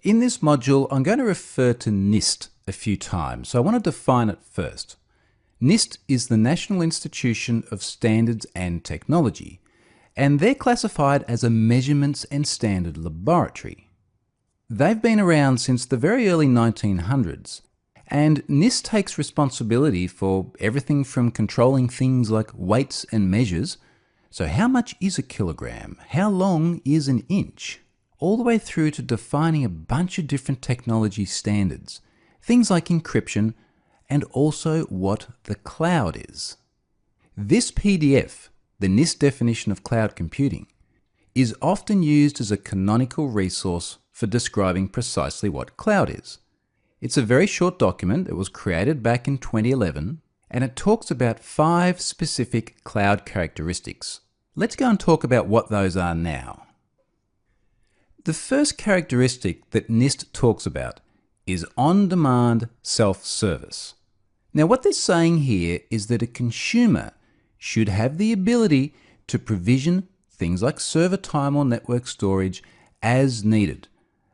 In this module, I'm going to refer to NIST a few times, so I want to define it first. NIST is the National Institution of Standards and Technology, and they're classified as a measurements and standard laboratory. They've been around since the very early 1900s, and NIST takes responsibility for everything from controlling things like weights and measures, so how much is a kilogram, how long is an inch, all the way through to defining a bunch of different technology standards, things like encryption, and also what the cloud is. This PDF, the NIST definition of cloud computing, is often used as a canonical resource for describing precisely what cloud is. It's a very short document. It was created back in 2011, and it talks about 5 specific cloud characteristics. Let's go and talk about what those are now. The first characteristic that NIST talks about is on-demand self-service. Now, what they're saying here is that a consumer should have the ability to provision things like server time or network storage as needed.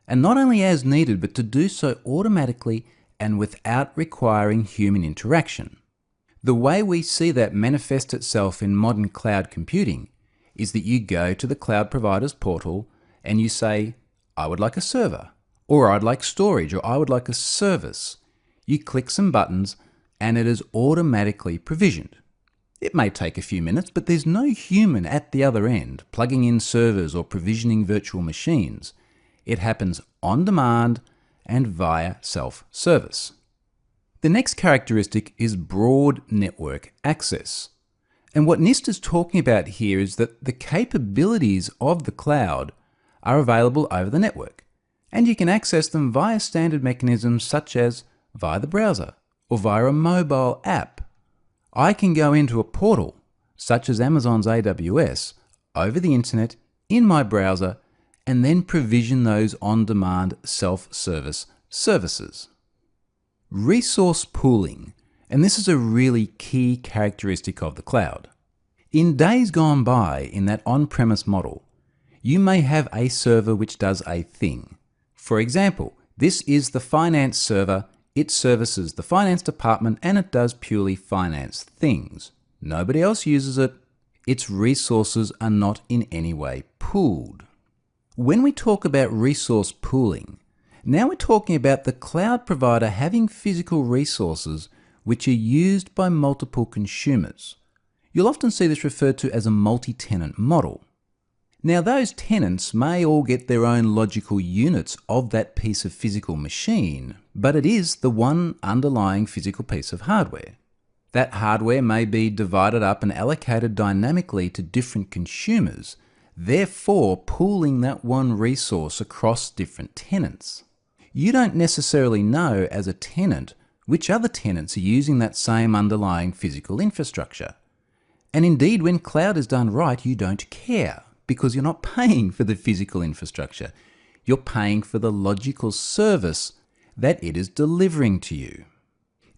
And not only as needed, but to do so automatically and without requiring human interaction. The way we see that manifest itself in modern cloud computing is that you go to the cloud provider's portal and you say, I would like a server, or I'd like storage, or I would like a service. You click some buttons and it is automatically provisioned. It may take a few minutes, but there's no human at the other end plugging in servers or provisioning virtual machines. It happens on demand and via self-service. The next characteristic is broad network access. And what NIST is talking about here is that the capabilities of the cloud are available over the network, and you can access them via standard mechanisms such as via the browser or via a mobile app. I can go into a portal, such as Amazon's AWS, over the internet in my browser and then provision those on-demand self-service services. Resource pooling, and this is a really key characteristic of the cloud. In days gone by in that on-premise model, you may have a server which does a thing. For example, this is the finance server. It services the finance department and it does purely finance things. Nobody else uses it. Its resources are not in any way pooled. When we talk about resource pooling, now we're talking about the cloud provider having physical resources which are used by multiple consumers. You'll often see this referred to as a multi-tenant model. Now, those tenants may all get their own logical units of that piece of physical machine, but it is the one underlying physical piece of hardware. That hardware may be divided up and allocated dynamically to different consumers, therefore pooling that one resource across different tenants. You don't necessarily know as a tenant which other tenants are using that same underlying physical infrastructure. And indeed, when cloud is done right, you don't care, because you're not paying for the physical infrastructure. You're paying for the logical service that it is delivering to you.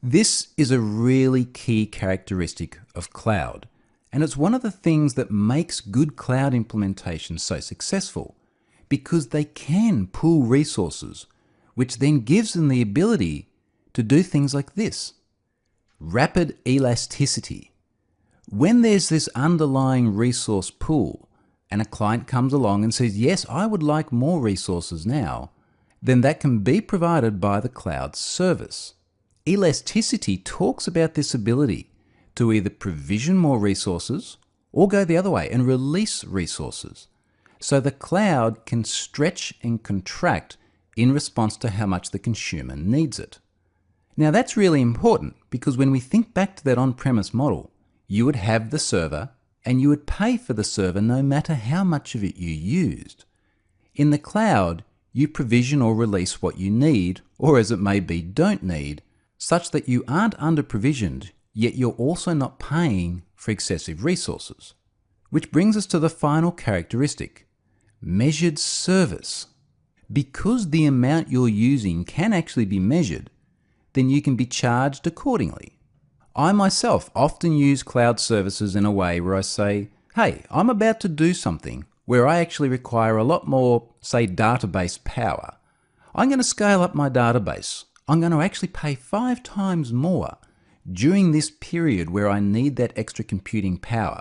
This is a really key characteristic of cloud, and it's one of the things that makes good cloud implementations so successful, because they can pool resources, which then gives them the ability to do things like this. Rapid elasticity. When there's this underlying resource pool, and a client comes along and says, yes, I would like more resources now, then that can be provided by the cloud service. Elasticity talks about this ability to either provision more resources or go the other way and release resources. So the cloud can stretch and contract in response to how much the consumer needs it. Now that's really important, because when we think back to that on-premise model, you would have the server and you would pay for the server no matter how much of it you used. In the cloud, you provision or release what you need, or as it may be, don't need, such that you aren't under-provisioned, yet you're also not paying for excessive resources. Which brings us to the final characteristic, measured service. Because the amount you're using can actually be measured, then you can be charged accordingly. I myself often use cloud services in a way where I say, hey, I'm about to do something where I actually require a lot more, say, database power. I'm going to scale up my database. I'm going to actually pay 5 times more during this period where I need that extra computing power.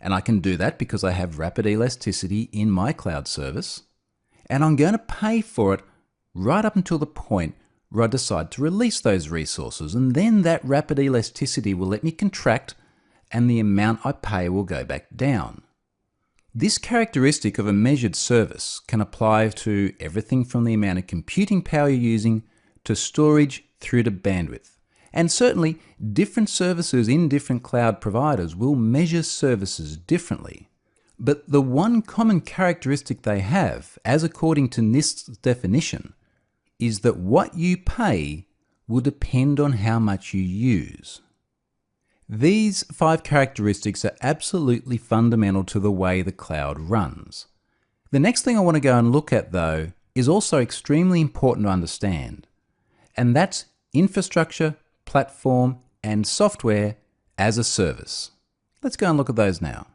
And I can do that because I have rapid elasticity in my cloud service. And I'm going to pay for it right up until the point where I decide to release those resources. And then that rapid elasticity will let me contract and the amount I pay will go back down. This characteristic of a measured service can apply to everything from the amount of computing power you're using to storage through to bandwidth. And certainly, different services in different cloud providers will measure services differently. But the one common characteristic they have, as according to NIST's definition, is that what you pay will depend on how much you use. These 5 characteristics are absolutely fundamental to the way the cloud runs. The next thing I want to go and look at, though, is also extremely important to understand, and that's infrastructure, platform, and software as a service. Let's go and look at those now.